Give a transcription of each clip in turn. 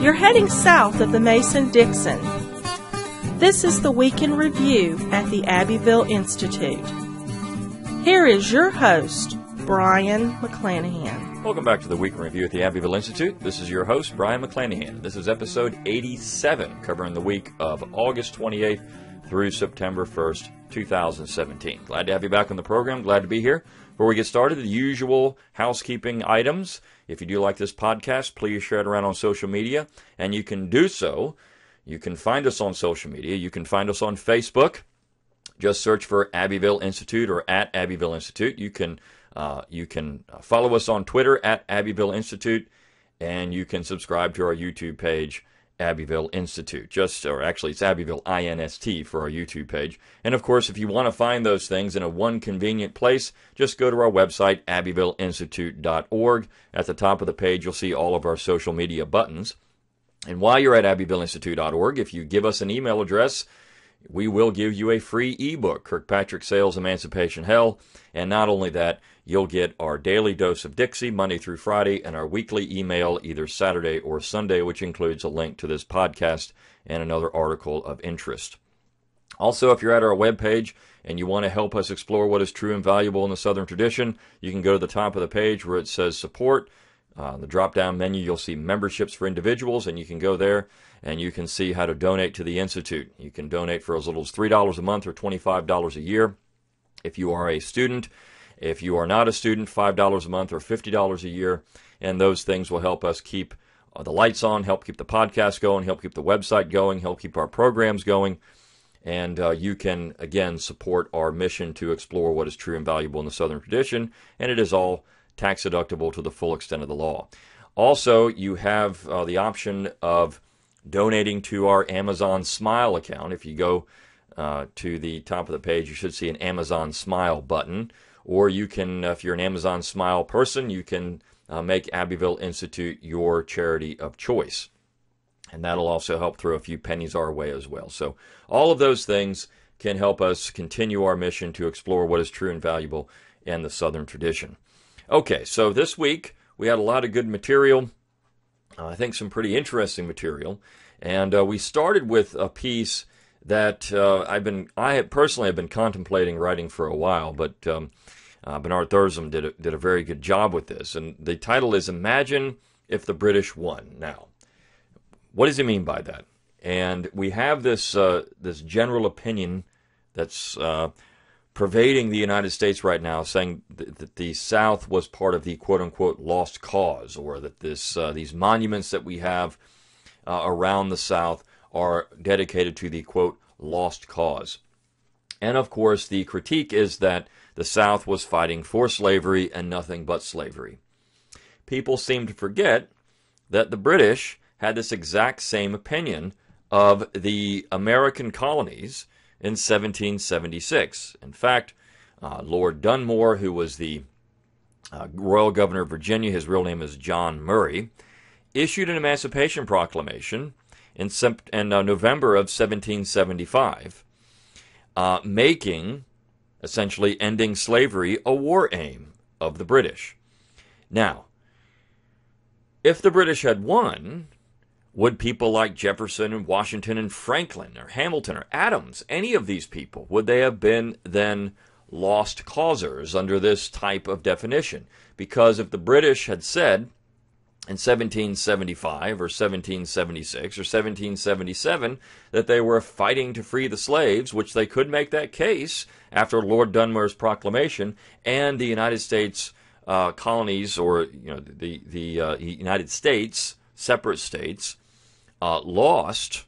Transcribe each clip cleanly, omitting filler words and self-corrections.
You're heading south of the Mason-Dixon. This is the Week in Review at the Abbeville Institute. Here is your host, Brian McClanahan. Welcome back to the Week in Review at the Abbeville Institute. This is your host, Brian McClanahan. This is episode 87, covering the week of August 28th through September 1st, 2017. Glad to have you back on the program. Glad to be here. Before we get started, the usual housekeeping items. If you do like this podcast, please share it around on social media, and you can do so. You can find us on social media. You can find us on Facebook. Just search for Abbeville Institute or at Abbeville Institute. You can follow us on Twitter at Abbeville Institute, and you can subscribe to our YouTube page, Abbeville Institute. It's Abbeville INST for our YouTube page. And of course, if you want to find those things in a one convenient place, just go to our website, abbevilleinstitute.org. At the top of the page, you'll see all of our social media buttons. And while you're at abbevilleinstitute.org, if you give us an email address, we will give you a free ebook, Kirkpatrick Sale's Emancipation Hell. And not only that, you'll get our daily dose of Dixie Monday through Friday and our weekly email either Saturday or Sunday, which includes a link to this podcast and another article of interest. Also, if you're at our webpage and you want to help us explore what is true and valuable in the Southern tradition, you can go to the top of the page where it says support. The drop-down menu, you'll see memberships for individuals, and you can go there and you can see how to donate to the Institute. You can donate for as little as $3 a month or $25 a year. If you are a student, if you are not a student, $5 a month or $50 a year, and those things will help us keep the lights on, help keep the podcast going, help keep the website going, help keep our programs going, and you can, again, support our mission to explore what is true and valuable in the Southern tradition, and it is all tax-deductible to the full extent of the law. Also, you have the option of donating to our Amazon Smile account. If you go to the top of the page, you should see an Amazon Smile button. Or you can, if you're an Amazon Smile person, you can make Abbeville Institute your charity of choice. And that'll also help throw a few pennies our way as well. So all of those things can help us continue our mission to explore what is true and valuable in the Southern tradition. Okay, so this week we had a lot of good material. I think some pretty interesting material. And we started with a piece that I personally have been contemplating writing for a while, but Bernard Thursam did a very good job with this. And the title is Imagine If the British Won. Now, what does he mean by that? And we have this general opinion that's pervading the United States right now, saying that the South was part of the quote-unquote lost cause, or that these monuments that we have around the South are dedicated to the, quote, lost cause. And, of course, the critique is that the South was fighting for slavery and nothing but slavery. People seem to forget that the British had this exact same opinion of the American colonies in 1776. In fact, Lord Dunmore, who was the Royal Governor of Virginia, his real name is John Murray, issued an Emancipation Proclamation in November of 1775, essentially ending slavery a war aim of the British. Now, if the British had won, would people like Jefferson and Washington and Franklin or Hamilton or Adams, any of these people, would they have been then lost causers under this type of definition? Because if the British had said in 1775 or 1776 or 1777 that they were fighting to free the slaves, which they could make that case after Lord Dunmore's proclamation, and the United States colonies, or the United States, separate states, lost,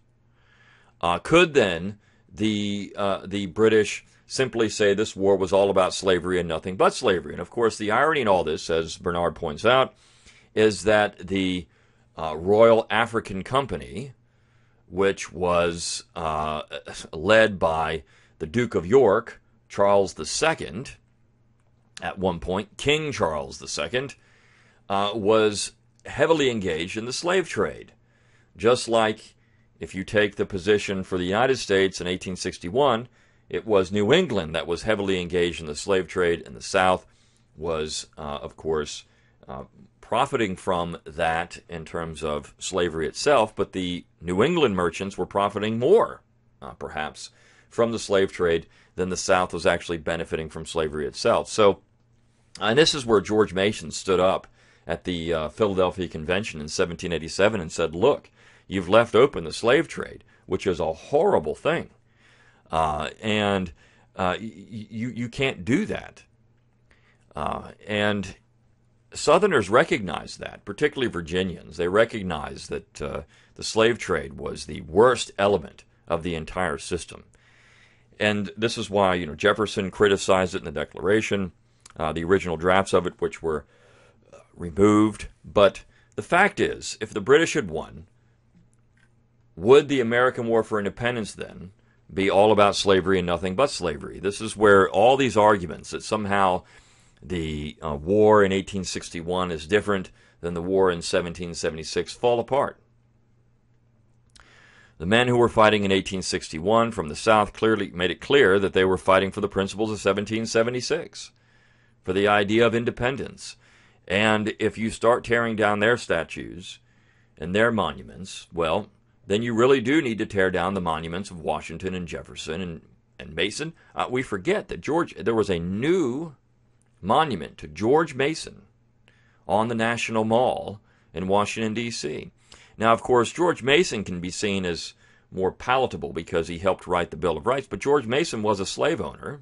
could then the British simply say this war was all about slavery and nothing but slavery? And of course, the irony in all this, as Bernard points out, is that the Royal African Company, which was led by the Duke of York, Charles II, at one point, King Charles II, was heavily engaged in the slave trade. Just like if you take the position for the United States in 1861, it was New England that was heavily engaged in the slave trade, and the South was, of course, profiting from that in terms of slavery itself, but the New England merchants were profiting more, perhaps, from the slave trade than the South was actually benefiting from slavery itself. So, and this is where George Mason stood up at the Philadelphia Convention in 1787 and said, look, you've left open the slave trade, which is a horrible thing, and you can't do that. And Southerners recognized that, particularly Virginians. They recognized that the slave trade was the worst element of the entire system. And this is why, Jefferson criticized it in the Declaration, the original drafts of it, which were removed. But the fact is, if the British had won, would the American War for Independence then be all about slavery and nothing but slavery? This is where all these arguments that somehow the war in 1861 is different than the war in 1776 fall apart. The men who were fighting in 1861 from the South clearly made it clear that they were fighting for the principles of 1776, for the idea of independence. And if you start tearing down their statues and their monuments, well, then you really do need to tear down the monuments of Washington and Jefferson and Mason. We forget that there was a new monument to George Mason on the National Mall in Washington, D.C. Now, of course, George Mason can be seen as more palatable because he helped write the Bill of Rights, but George Mason was a slave owner.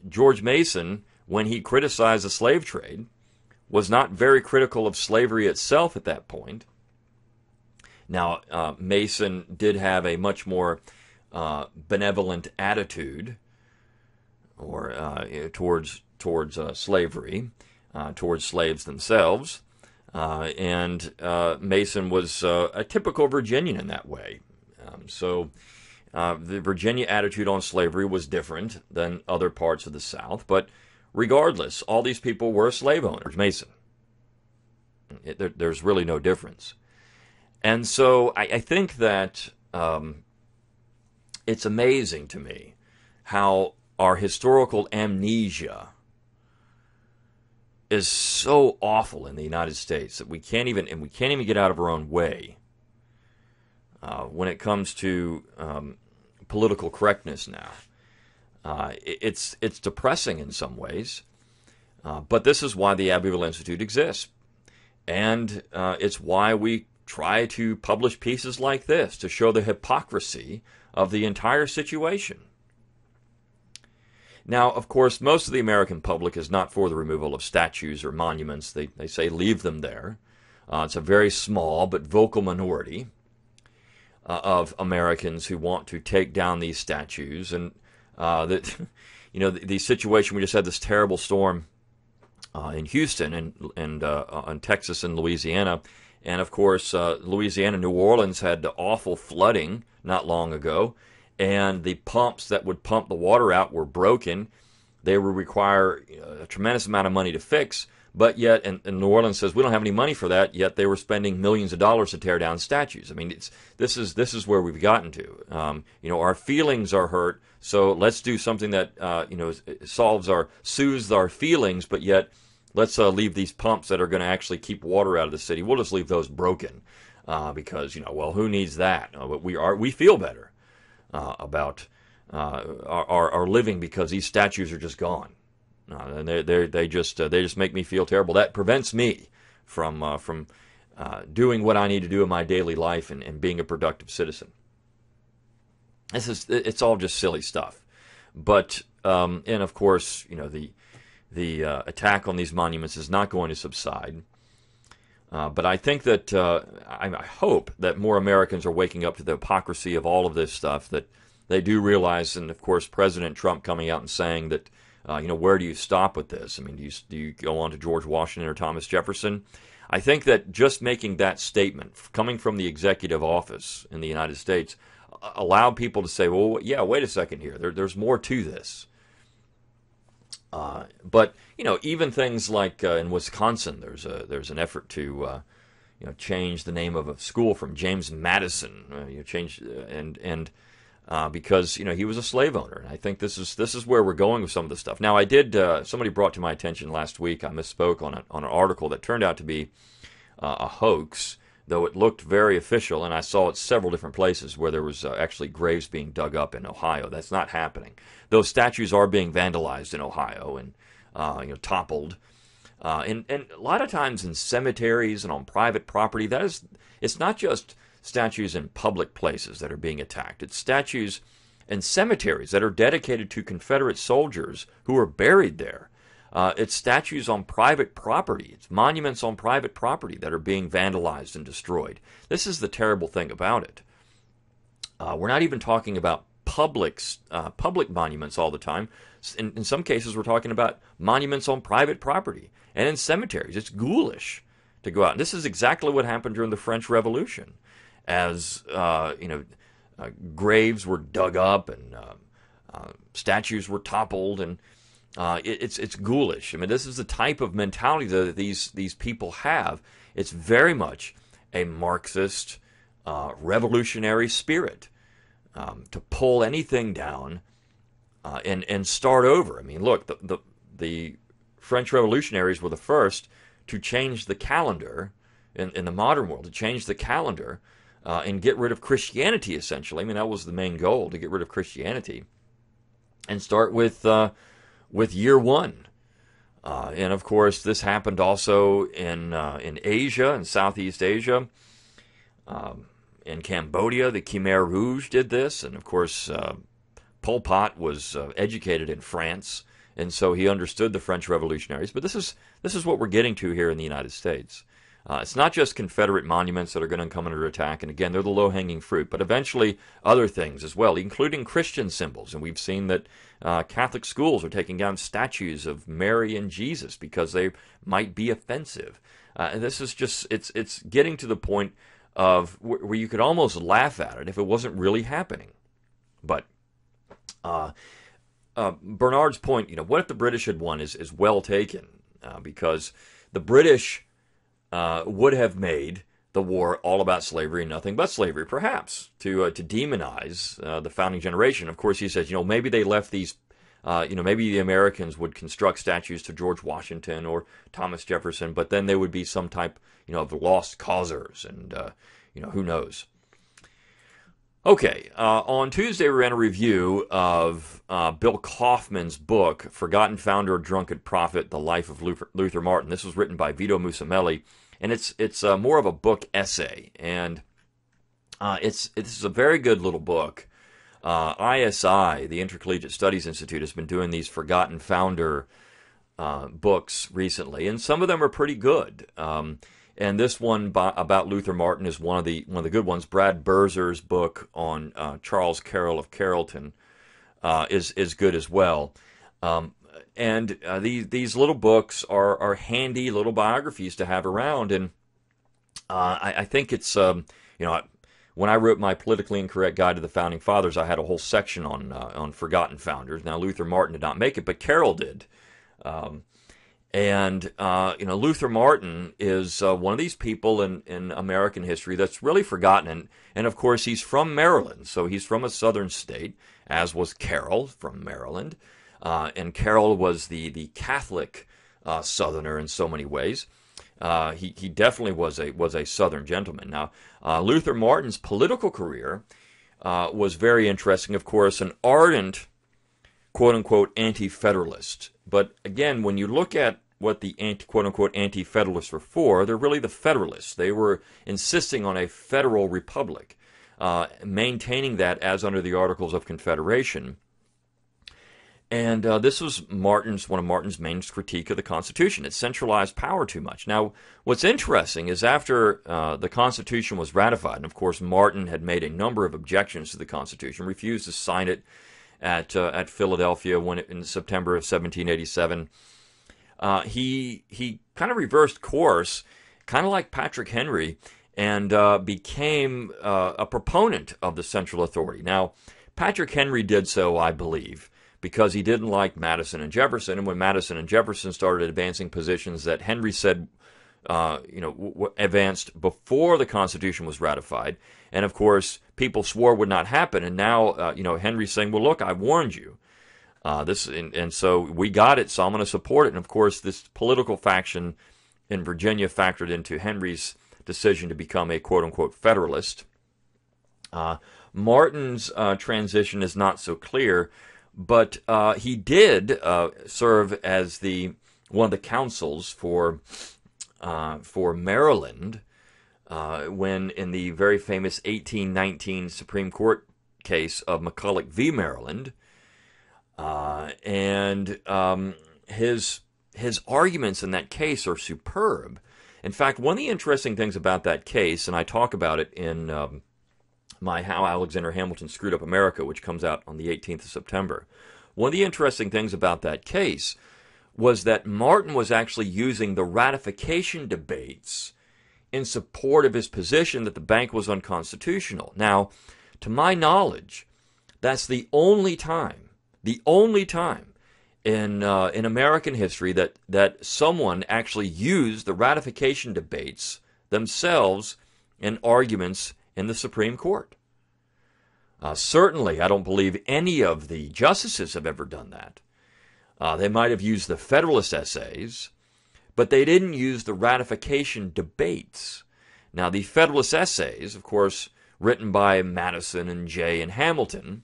George Mason, when he criticized the slave trade, was not very critical of slavery itself at that point. Now, Mason did have a much more benevolent attitude towards slavery, towards slaves themselves, and Mason was a typical Virginian in that way. So the Virginia attitude on slavery was different than other parts of the South, but regardless, all these people were slave owners. Mason. There's really no difference. And so I think that it's amazing to me how our historical amnesia is so awful in the United States that we can't even get out of our own way when it comes to political correctness now. It's depressing in some ways, but this is why the Abbeville Institute exists, and it's why we try to publish pieces like this to show the hypocrisy of the entire situation. Now, of course, most of the American public is not for the removal of statues or monuments. They say leave them there. It's a very small but vocal minority of Americans who want to take down these statues. And the situation, we just had this terrible storm in Houston and Texas and Louisiana. And, of course, Louisiana, New Orleans had the awful flooding not long ago, and the pumps that would pump the water out were broken. They would require a tremendous amount of money to fix, but yet, and New Orleans says, we don't have any money for that, yet they were spending millions of dollars to tear down statues. I mean, this is where we've gotten to. Our feelings are hurt, so let's do something that, soothes our feelings, but yet let's leave these pumps that are going to actually keep water out of the city. We'll just leave those broken because, who needs that? But we feel better about our living because these statues are just gone. And they just make me feel terrible. That prevents me from doing what I need to do in my daily life and being a productive citizen. It's all just silly stuff. But and of course, the attack on these monuments is not going to subside. But I think that I hope that more Americans are waking up to the hypocrisy of all of this stuff, that they do realize, and of course President Trump coming out and saying that, where do you stop with this? I mean, do you go on to George Washington or Thomas Jefferson? I think that just making that statement, coming from the executive office in the United States, allowed people to say, well, yeah, wait a second here. There's more to this. But even things like in Wisconsin, there's an effort to change the name of a school from James Madison. because he was a slave owner, and I think this is where we're going with some of this stuff. Now, I did somebody brought to my attention last week. I misspoke on an article that turned out to be a hoax, though it looked very official, and I saw it several different places where there was actually graves being dug up in Ohio. That's not happening. Those statues are being vandalized in Ohio and toppled. And a lot of times in cemeteries and on private property, it's not just statues in public places that are being attacked. It's statues in cemeteries that are dedicated to Confederate soldiers who are buried there. It's statues on private property. It's monuments on private property that are being vandalized and destroyed. This is the terrible thing about it. We're not even talking about public monuments all the time. In some cases, we're talking about monuments on private property and in cemeteries. It's ghoulish to go out. And this is exactly what happened during the French Revolution, as graves were dug up and statues were toppled, and it's ghoulish. I mean, this is the type of mentality that these people have. It's very much a Marxist revolutionary spirit, to pull anything down and start over. I mean, look, the French revolutionaries were the first to change the calendar in the modern world, to change the calendar and get rid of Christianity, essentially. I mean, that was the main goal, to get rid of Christianity and start with year one. And, of course, this happened also in Asia, in Southeast Asia. In Cambodia, the Khmer Rouge did this, and of course, Pol Pot was educated in France, and so he understood the French revolutionaries. But this is what we're getting to here in the United States. It's not just Confederate monuments that are going to come under attack, and again, they're the low-hanging fruit, but eventually other things as well, including Christian symbols. And we've seen that Catholic schools are taking down statues of Mary and Jesus because they might be offensive. And this is just, it's getting to the point of where you could almost laugh at it if it wasn't really happening. But Bernard's point, what if the British had won, is well taken, because the British would have made the war all about slavery and nothing but slavery, perhaps, to demonize the founding generation. Of course, he says, maybe they left these, maybe the Americans would construct statues to George Washington or Thomas Jefferson, but then they would be some type, of lost causers, and, who knows. Okay, on Tuesday we ran a review of Bill Kaufman's book, Forgotten Founder, Drunken Prophet, The Life of Luther Martin. This was written by Vito Musamelli, and it's more of a book essay, and it's a very good little book. ISI, the Intercollegiate Studies Institute, has been doing these Forgotten Founder books recently, and some of them are pretty good. And this one about Luther Martin is one of the good ones. Brad Berzer's book on Charles Carroll of Carrollton is good as well. And these little books are handy little biographies to have around. And I think it's when I wrote my politically incorrect guide to the founding fathers, I had a whole section on forgotten founders. Now Luther Martin did not make it, but Carroll did. Luther Martin is one of these people in American history that's really forgotten. And of course, he's from Maryland, so he's from a southern state, as was Carroll from Maryland. And Carroll was the Catholic Southerner in so many ways. He definitely was a Southern gentleman. Now, Luther Martin's political career was very interesting. Of course, an ardent, quote-unquote, anti-federalist. But again, when you look at what the quote-unquote anti-federalists were for, they're really the Federalists. They were insisting on a federal republic, maintaining that as under the Articles of Confederation. And this was one of Martin's main critique of the Constitution. It centralized power too much. Now, what's interesting is after the Constitution was ratified, and of course Martin had made a number of objections to the Constitution, refused to sign it at Philadelphia in September of 1787. He kind of reversed course, kind of like Patrick Henry, and became a proponent of the central authority. Now, Patrick Henry did so, I believe, because he didn't like Madison and Jefferson, and when Madison and Jefferson started advancing positions that Henry said, advanced before the Constitution was ratified, and of course, people swore would not happen, and now Henry's saying, well, look, I warned you. And so we got it, so I'm going to support it. And of course, this political faction in Virginia factored into Henry's decision to become a quote-unquote Federalist. Martin's transition is not so clear, but he did serve as one of the counsels for Maryland when in the very famous 1819 Supreme Court case of Mcculloch v. Maryland, and his arguments in that case are superb. In fact, one of the interesting things about that case, and I talk about it in my How Alexander Hamilton Screwed Up America, which comes out on the 18th of September. One of the interesting things about that case was that Martin was actually using the ratification debates in support of his position that the bank was unconstitutional. Now, to my knowledge, that's the only time in American history that someone actually used the ratification debates themselves in arguments in the Supreme Court. Certainly, I don't believe any of the justices have ever done that. They might have used the Federalist essays, but they didn't use the ratification debates. Now, the Federalist essays, of course, written by Madison and Jay and Hamilton,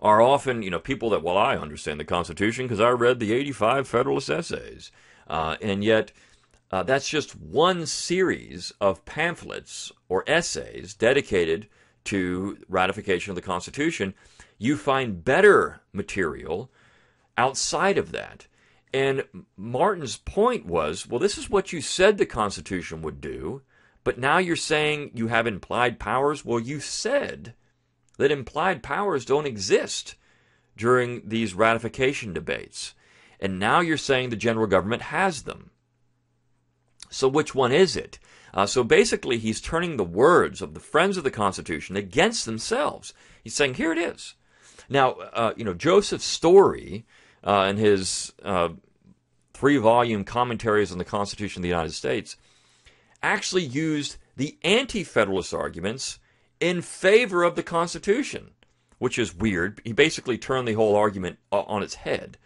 are often, people that, well, I understand the Constitution because I read the 85 Federalist essays. And yet, that's just one series of pamphlets or essays dedicated to ratification of the Constitution. You find better material outside of that. And Martin's point was, well, this is what you said the Constitution would do, but now you're saying you have implied powers. Well, you said that implied powers don't exist during these ratification debates. And now you're saying the general government has them. So which one is it? So basically, he's turning the words of the friends of the Constitution against themselves. He's saying, here it is. Now, Joseph Story, in his 3-volume commentaries on the Constitution of the United States, actually used the anti-Federalist arguments in favor of the Constitution, which is weird. He basically turned the whole argument on its head.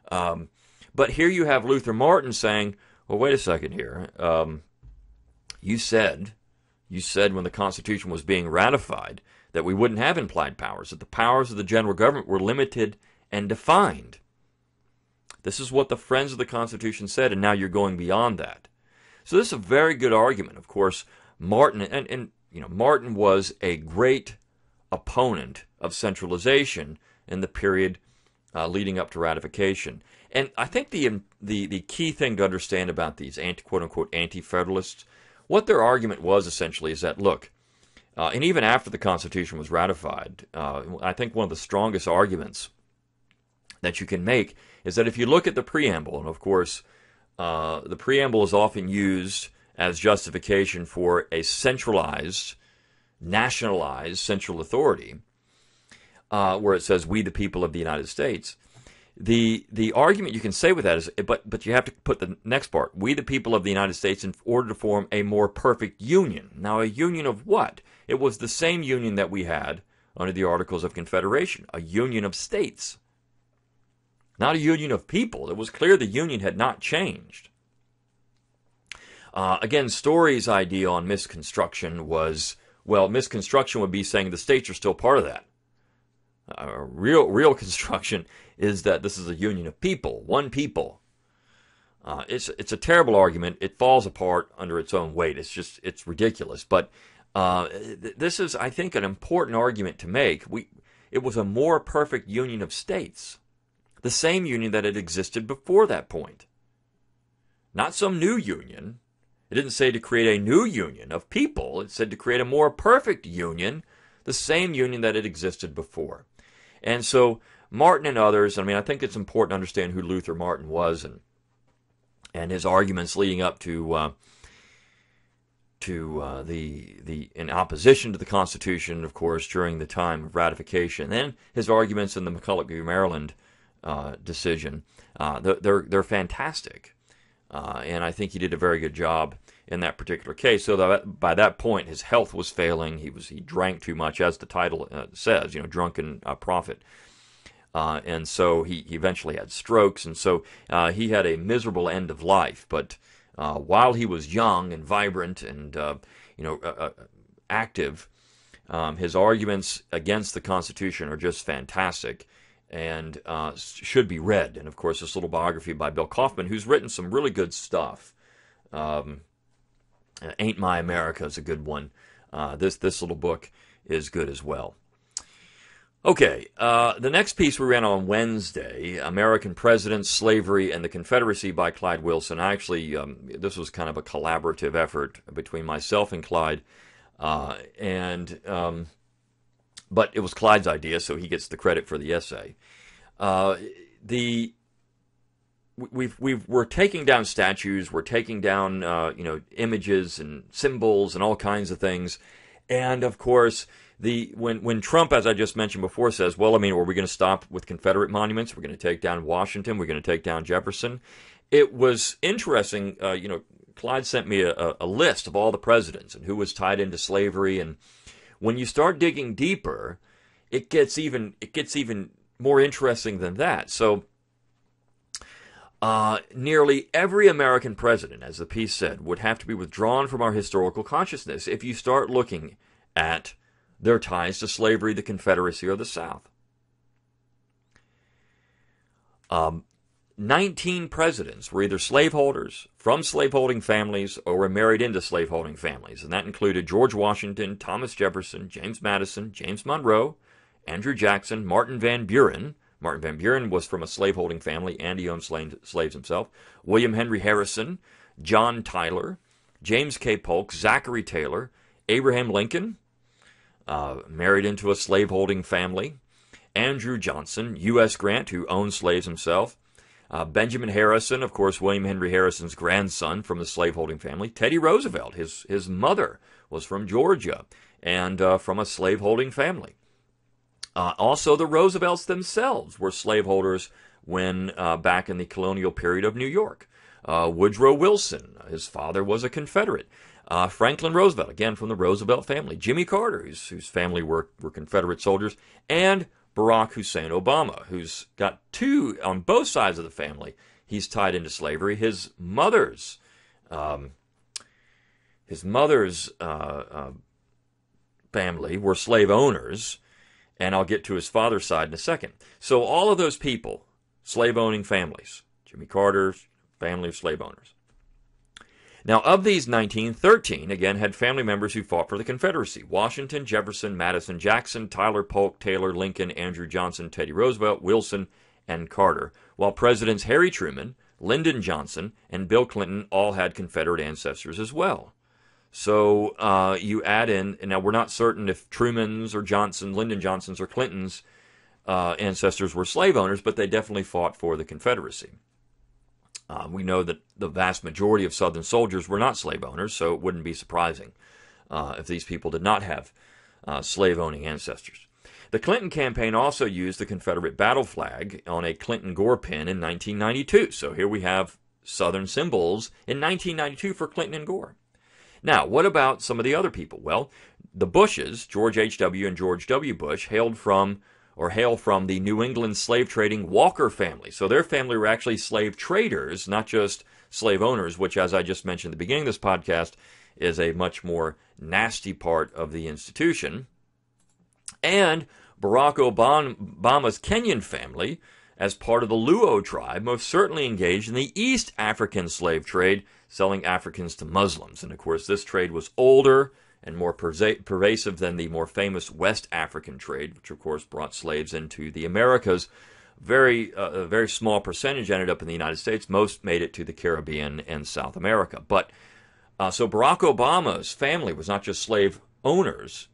But here you have Luther Martin saying, well, wait a second here. You said when the Constitution was being ratified that we wouldn't have implied powers, that the powers of the general government were limited and defined. This is what the friends of the Constitution said, and now you're going beyond that. So this is a very good argument. Of course, Martin, and Martin was a great opponent of centralization in the period leading up to ratification. And I think the key thing to understand about these quote-unquote anti-federalists, what their argument was essentially is that, look, and even after the Constitution was ratified, I think one of the strongest arguments that you can make is that if you look at the preamble, and of course, the preamble is often used as justification for a centralized, nationalized central authority, where it says, we the people of the United States. The argument you can say with that is, but you have to put the next part, we the people of the United States in order to form a more perfect union. Now, a union of what? It was the same union that we had under the Articles of Confederation, a union of states. Not a union of people. It was clear the union had not changed. Again, Story's idea on misconstruction was, well, misconstruction would be saying the states are still part of that. Real construction is that this is a union of people, one people. It's a terrible argument. It falls apart under its own weight. It's ridiculous. But this is, I think, an important argument to make. It was a more perfect union of states, the same union that had existed before that point. Not some new union. It didn't say to create a new union of people. It said to create a more perfect union, the same union that had existed before. And so Martin and others, I think it's important to understand who Luther Martin was and his arguments leading up to the in opposition to the Constitution, of course, during the time of ratification, and then his arguments in the Mcculloch v. Maryland decision. They're fantastic, and I think he did a very good job in that particular case. So that by that point, his health was failing. He drank too much, as the title says, drunken prophet. And so he eventually had strokes, and so he had a miserable end of life. But while he was young and vibrant and active, his arguments against the Constitution are just fantastic and should be read. And of course, this little biography by Bill Kaufman, who's written some really good stuff. Ain't My America is a good one. This little book is good as well. Okay, the next piece we ran on Wednesday, American Presidents, Slavery, and the Confederacy by Clyde Wilson. Actually, this was kind of a collaborative effort between myself and Clyde, but it was Clyde's idea, so he gets the credit for the essay. We're taking down statues, we're taking down images and symbols and all kinds of things, and of course, when Trump, as I just mentioned before, says, well, are we going to stop with Confederate monuments? We're going to take down Washington. We're going to take down Jefferson. It was interesting. Clyde sent me a list of all the presidents and who was tied into slavery. And when you start digging deeper, it gets even more interesting than that. So nearly every American president, as the piece said, would have to be withdrawn from our historical consciousness if you start looking at their ties to slavery, the Confederacy, or the South. 19 presidents were either slaveholders, from slaveholding families, or were married into slaveholding families. And that included George Washington, Thomas Jefferson, James Madison, James Monroe, Andrew Jackson, Martin Van Buren. Martin Van Buren was from a slaveholding family, and he owned slaves himself. William Henry Harrison, John Tyler, James K. Polk, Zachary Taylor, Abraham Lincoln, married into a slaveholding family. Andrew Johnson, U.S. Grant, who owned slaves himself. Benjamin Harrison, of course, William Henry Harrison's grandson from the slaveholding family. Teddy Roosevelt, his mother was from Georgia and from a slaveholding family. Also, the Roosevelts themselves were slaveholders when back in the colonial period of New York. Woodrow Wilson, his father was a Confederate. Franklin Roosevelt, again from the Roosevelt family. Jimmy Carter, whose family were Confederate soldiers. And Barack Hussein Obama, who's got two on both sides of the family. He's tied into slavery. His mother's family were slave owners, and I'll get to his father's side in a second. So all of those people, slave-owning families, Jimmy Carter's family of slave owners. Now, of these 19, 13, again, had family members who fought for the Confederacy. Washington, Jefferson, Madison, Jackson, Tyler, Polk, Taylor, Lincoln, Andrew Johnson, Teddy Roosevelt, Wilson, and Carter, while Presidents Harry Truman, Lyndon Johnson, and Bill Clinton all had Confederate ancestors as well. So you add in, and now we're not certain if Truman's or Lyndon Johnson's or Clinton's ancestors were slave owners, but they definitely fought for the Confederacy. We know that the vast majority of Southern soldiers were not slave owners, so it wouldn't be surprising if these people did not have slave-owning ancestors. The Clinton campaign also used the Confederate battle flag on a Clinton-Gore pin in 1992. So here we have Southern symbols in 1992 for Clinton and Gore. Now, what about some of the other people? Well, the Bushes, George H.W. and George W. Bush, hail from the New England slave-trading Walker family. So their family were actually slave traders, not just slave owners, which, as I just mentioned at the beginning of this podcast, is a much more nasty part of the institution. And Barack Obama's Kenyan family, as part of the Luo tribe, most certainly engaged in the East African slave trade, selling Africans to Muslims. And of course, this trade was older and more pervasive than the more famous West African trade, which of course brought slaves into the Americas. A very small percentage ended up in the United States. Most made it to the Caribbean and South America. But so Barack Obama's family was not just slave owners,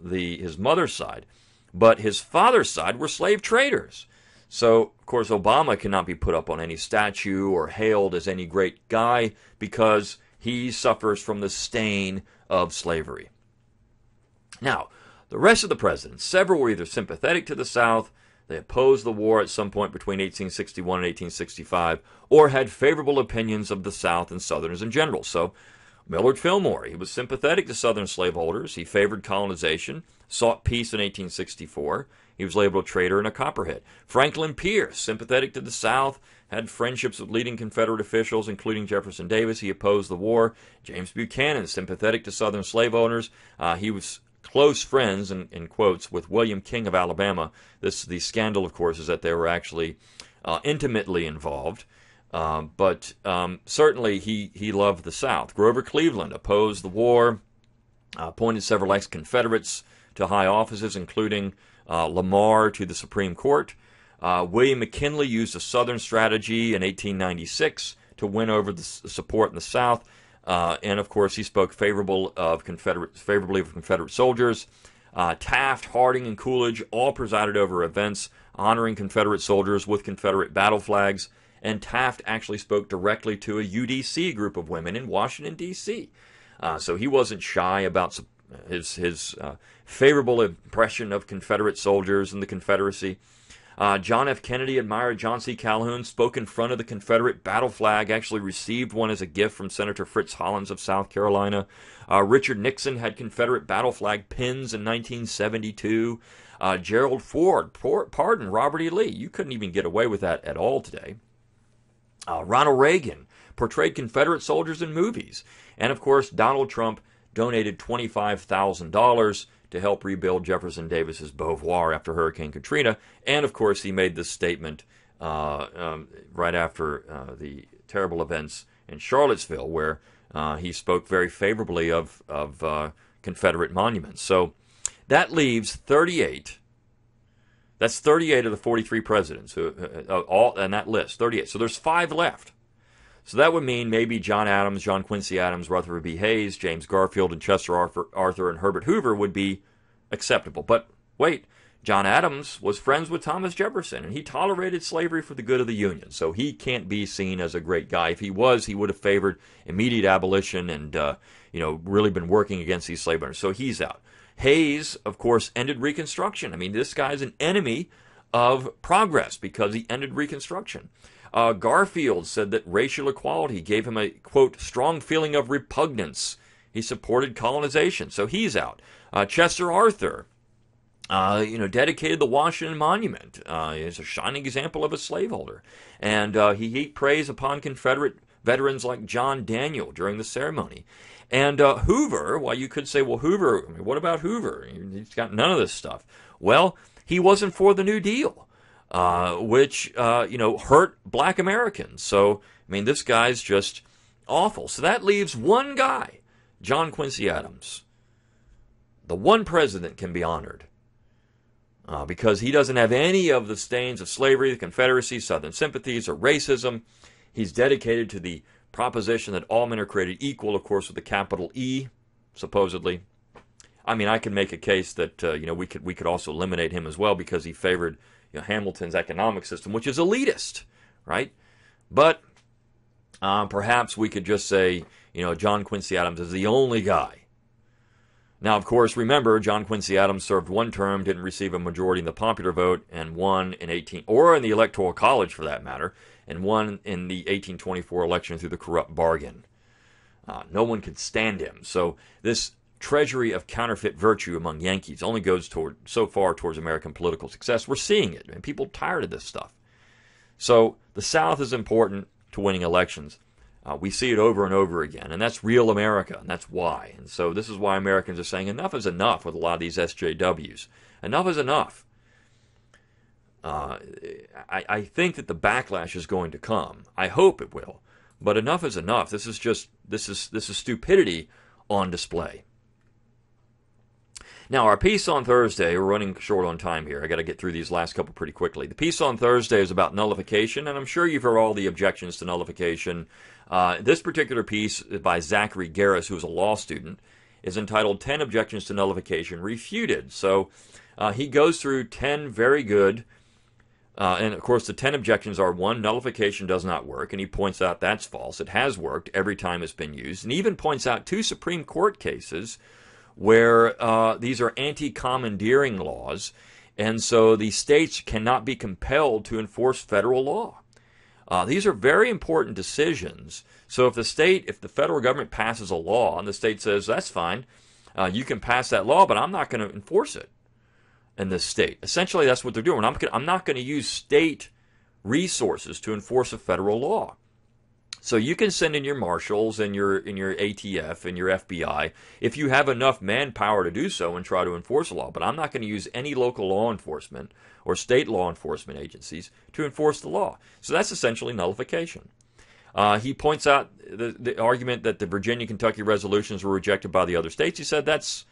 his mother's side, but his father's side were slave traders. So, of course, Obama cannot be put up on any statue or hailed as any great guy because he suffers from the stain of slavery. Now, the rest of the presidents, several were either sympathetic to the South, they opposed the war at some point between 1861 and 1865, or had favorable opinions of the South and Southerners in general. So, Millard Fillmore, he was sympathetic to Southern slaveholders. He favored colonization, sought peace in 1864. He was labeled a traitor and a copperhead. Franklin Pierce, sympathetic to the South, had friendships with leading Confederate officials, including Jefferson Davis. He opposed the war. James Buchanan, sympathetic to Southern slave owners. He was close friends, in quotes, with William King of Alabama. The scandal, of course, is that they were actually intimately involved. But certainly he loved the South. Grover Cleveland opposed the war, appointed several ex-Confederates to high offices, including Lamar to the Supreme Court. William McKinley used a Southern strategy in 1896 to win over the support in the South. And, of course, he spoke favorably of Confederate soldiers. Taft, Harding, and Coolidge all presided over events honoring Confederate soldiers with Confederate battle flags. And Taft actually spoke directly to a UDC group of women in Washington, D.C. So he wasn't shy about his favorable impression of Confederate soldiers and the Confederacy. John F. Kennedy admired John C. Calhoun, spoke in front of the Confederate battle flag, actually received one as a gift from Senator Fritz Hollins of South Carolina. Richard Nixon had Confederate battle flag pins in 1972. Gerald Ford pardoned Robert E. Lee. You couldn't even get away with that at all today. Ronald Reagan portrayed Confederate soldiers in movies. And, of course, Donald Trump donated $25,000 to help rebuild Jefferson Davis's Beauvoir after Hurricane Katrina. And, of course, he made this statement right after the terrible events in Charlottesville, where he spoke very favorably of Confederate monuments. So that leaves 38. That's 38 of the 43 presidents who all in that list. 38. So there's 5 left. So that would mean maybe John Adams, John Quincy Adams, Rutherford B. Hayes, James Garfield, and Chester Arthur, and Herbert Hoover would be acceptable. But wait, John Adams was friends with Thomas Jefferson, and he tolerated slavery for the good of the Union. So he can't be seen as a great guy. If he was, he would have favored immediate abolition and really been working against these slave owners. So he's out. Hayes, of course, ended Reconstruction. I mean, this guy's an enemy of progress because he ended Reconstruction. Garfield said that racial equality gave him a, quote, strong feeling of repugnance. He supported colonization, so he's out. Chester Arthur, dedicated the Washington Monument. He's a shining example of a slaveholder. And he heaped praise upon Confederate veterans like John Daniel during the ceremony. And Hoover, well, you could say, well, Hoover, what about Hoover? He's got none of this stuff. Well, he wasn't for the New Deal, which, hurt black Americans. So, this guy's just awful. So that leaves one guy, John Quincy Adams. The one president can be honored because he doesn't have any of the stains of slavery, the Confederacy, Southern sympathies, or racism. He's dedicated to the proposition that all men are created equal, of course, with a capital E, supposedly. I can make a case that we could also eliminate him as well because he favored Hamilton's economic system, which is elitist, right? But perhaps we could just say, John Quincy Adams is the only guy. Now, of course, remember, John Quincy Adams served one term, didn't receive a majority in the popular vote, and won in the Electoral College for that matter, and won in the 1824 election through the corrupt bargain. No one could stand him. So this treasury of counterfeit virtue among Yankees only goes so far towards American political success. We're seeing it, and people are tired of this stuff. So the South is important to winning elections. We see it over and over again, and that's real America, and that's why. And so this is why Americans are saying enough is enough with a lot of these SJWs. Enough is enough. I think that the backlash is going to come. I hope it will. But enough is enough. This is stupidity on display. Now, our piece on Thursday, we're running short on time here. I got to get through these last couple pretty quickly. The piece on Thursday is about nullification, and I'm sure you've heard all the objections to nullification. This particular piece by Zachary Garris, who's a law student, is entitled 10 Objections to Nullification Refuted. So he goes through 10 very good, and of course the 10 objections are: 1, nullification does not work, and he points out that's false. It has worked every time it's been used, and he even points out 2 Supreme Court cases where these are anti-commandeering laws, and so the states cannot be compelled to enforce federal law. These are very important decisions. So if the federal government passes a law and the state says, that's fine, you can pass that law, but I'm not going to enforce it in this state. Essentially, that's what they're doing. I'm not going to use state resources to enforce a federal law. So you can send in your marshals and your ATF and your FBI if you have enough manpower to do so and try to enforce a law. But I'm not going to use any local law enforcement or state law enforcement agencies to enforce the law. So that's essentially nullification. He points out the argument that the Virginia-Kentucky resolutions were rejected by the other states. He said that's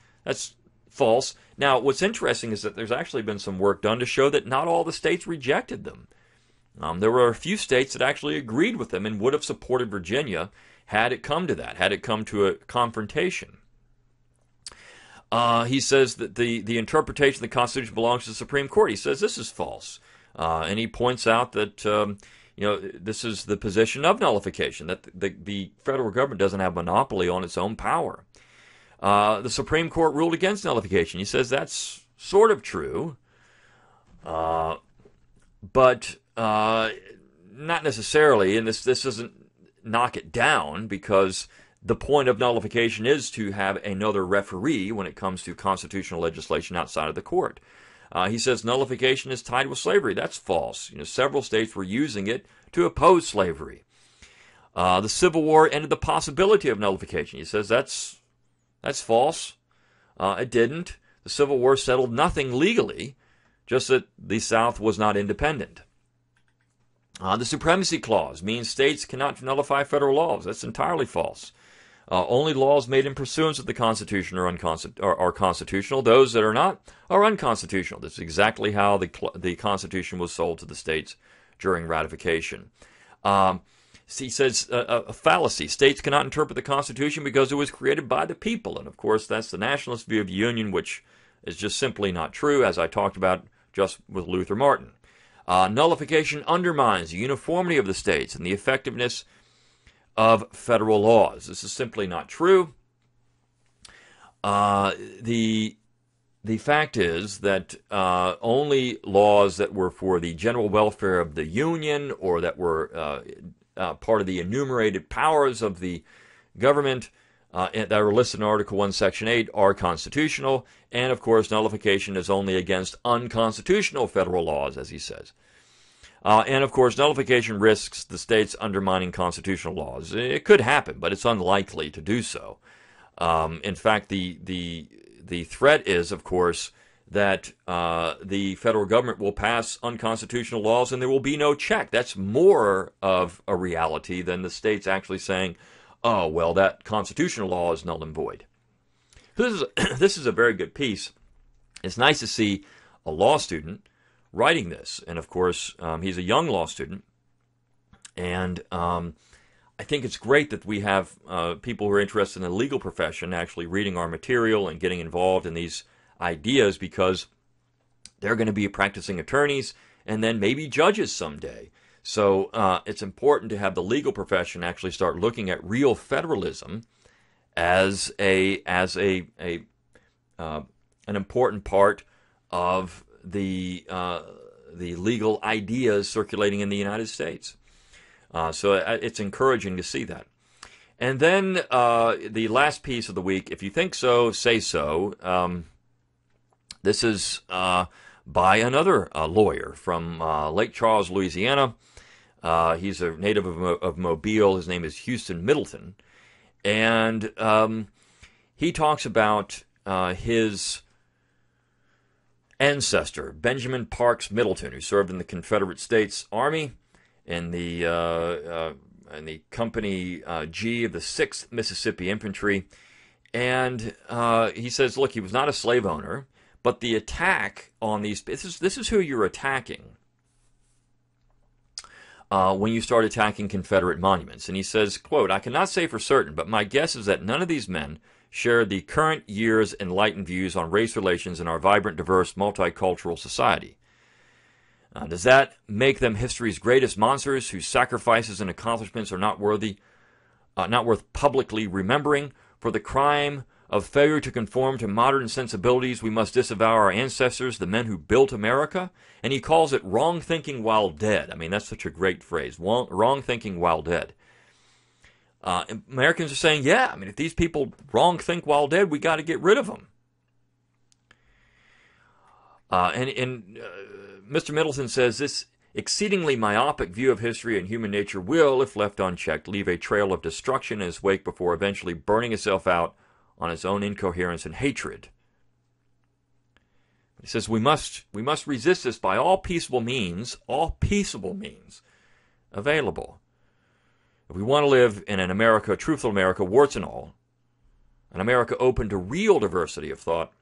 false. Now, what's interesting is that there's actually been some work done to show that not all the states rejected them. There were a few states that actually agreed with them and would have supported Virginia had it come to that, had it come to a confrontation. He says that the interpretation of the Constitution belongs to the Supreme Court. He says this is false. And he points out that this is the position of nullification, that the federal government doesn't have monopoly on its own power. The Supreme Court ruled against nullification. He says that's sort of true, but not necessarily, and this doesn't knock it down, because the point of nullification is to have another referee when it comes to constitutional legislation outside of the court. He says nullification is tied with slavery. That's false. Several states were using it to oppose slavery. The Civil War ended the possibility of nullification. He says that's false. It didn't. The Civil War settled nothing legally, just that the South was not independent. The Supremacy Clause means states cannot nullify federal laws. That's entirely false. Only laws made in pursuance of the Constitution are constitutional. Those that are not are unconstitutional. This is exactly how the Constitution was sold to the states during ratification. He says a fallacy. States cannot interpret the Constitution because it was created by the people. And, of course, that's the nationalist view of the Union, which is just simply not true, as I talked about just with Luther Martin. Nullification undermines the uniformity of the states and the effectiveness of federal laws. This is simply not true. The fact is that only laws that were for the general welfare of the Union or that were part of the enumerated powers of the government that are listed in Article 1, Section 8 are constitutional, and of course nullification is only against unconstitutional federal laws, as he says. And of course nullification risks the states undermining constitutional laws. It could happen, but it's unlikely to do so. In fact, the threat is, of course, that the federal government will pass unconstitutional laws and there will be no check. That's more of a reality than the states actually saying, oh, well, that constitutional law is null and void. This is a very good piece. It's nice to see a law student writing this. And, of course, he's a young law student. And I think it's great that we have people who are interested in the legal profession actually reading our material and getting involved in these ideas, because they're going to be practicing attorneys and then maybe judges someday. So it's important to have the legal profession actually start looking at real federalism as an important part of the legal ideas circulating in the United States. So it's encouraging to see that. And then the last piece of the week, if you think so, say so. This is by another lawyer from Lake Charles, Louisiana. He's a native of Mobile. His name is Houston Middleton. And he talks about his ancestor, Benjamin Parks Middleton, who served in the Confederate States Army in the Company G of the 6th Mississippi Infantry. And he says, look, he was not a slave owner, but the attack on these, this is who you're attacking when you start attacking Confederate monuments. And he says, quote, I cannot say for certain, but my guess is that none of these men shared the current year's enlightened views on race relations in our vibrant, diverse, multicultural society. Does that make them history's greatest monsters whose sacrifices and accomplishments are not worth publicly remembering? For the crime of failure to conform to modern sensibilities, we must disavow our ancestors, the men who built America. And he calls it wrong thinking while dead. I mean, that's such a great phrase, wrong thinking while dead. Americans are saying, yeah, I mean, if these people wrong think while dead, we got to get rid of them. Mr. Middleton says this exceedingly myopic view of history and human nature will, if left unchecked, leave a trail of destruction in its wake before eventually burning itself out on its own incoherence and hatred. He says we must resist this by all peaceable means available. If we want to live in an America, a truthful America, warts and all, an America open to real diversity of thought,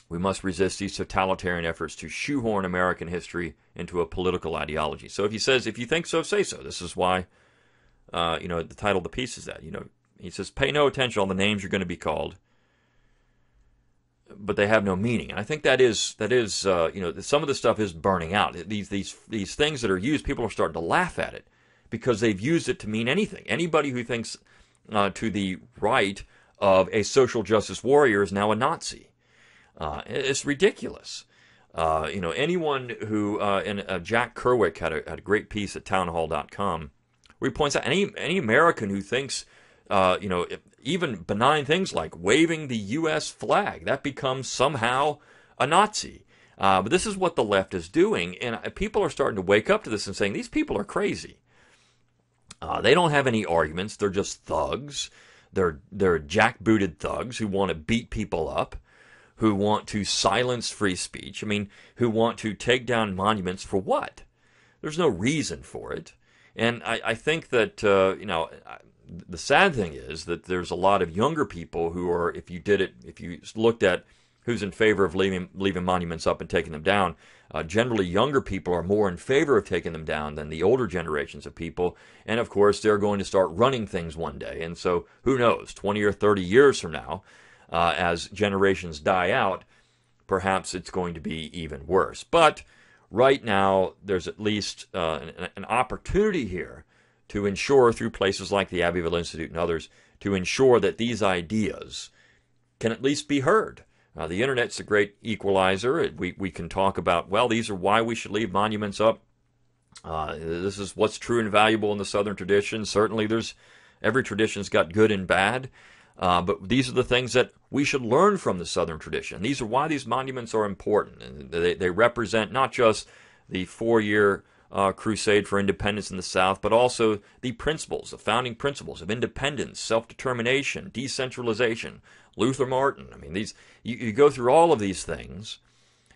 we must resist these totalitarian efforts to shoehorn American history into a political ideology. So if he says, if you think so, say so. This is why, the title of the piece is that. He says, pay no attention to all the names you're going to be called, but they have no meaning. And I think that is some of the stuff is burning out. These things that are used, people are starting to laugh at it because they've used it to mean anything. Anybody who thinks to the right of a social justice warrior is now a Nazi. It's ridiculous. Anyone who, Jack Kerwick had a great piece at townhall.com where he points out any American who thinks, even benign things like waving the U.S. flag, that becomes somehow a Nazi. But this is what the left is doing, and people are starting to wake up to this and saying, these people are crazy. They don't have any arguments. They're just thugs. They're jackbooted thugs who want to beat people up, who want to silence free speech. I mean, who want to take down monuments for what? There's no reason for it. And I think that, the sad thing is that there's a lot of younger people who are, if you looked at who's in favor of leaving monuments up and taking them down, generally younger people are more in favor of taking them down than the older generations of people. And of course, they're going to start running things one day. And so who knows, 20 or 30 years from now, as generations die out, perhaps it's going to be even worse. But right now, there's at least an opportunity here to ensure, through places like the Abbeville Institute and others, to ensure that these ideas can at least be heard. The Internet's a great equalizer. We can talk about, well, these are why we should leave monuments up. This is what's true and valuable in the Southern tradition. Certainly, every tradition's got good and bad. But these are the things that we should learn from the Southern tradition. These are why these monuments are important. And they represent not just the 4-year crusade for independence in the South, but also the principles, the founding principles of independence, self-determination, decentralization, Luther Martin. I mean, you go through all of these things,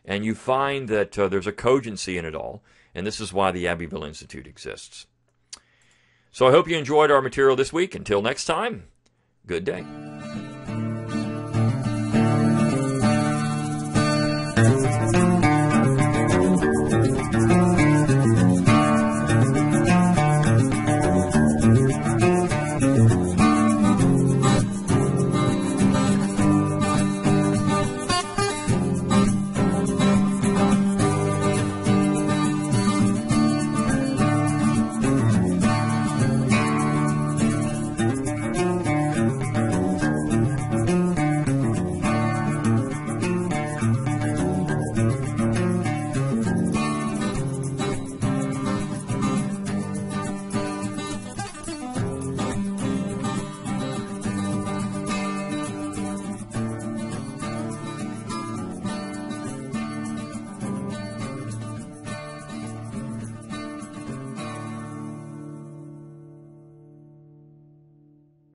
and you find that there's a cogency in it all, and this is why the Abbeville Institute exists. So I hope you enjoyed our material this week. Until next time, good day.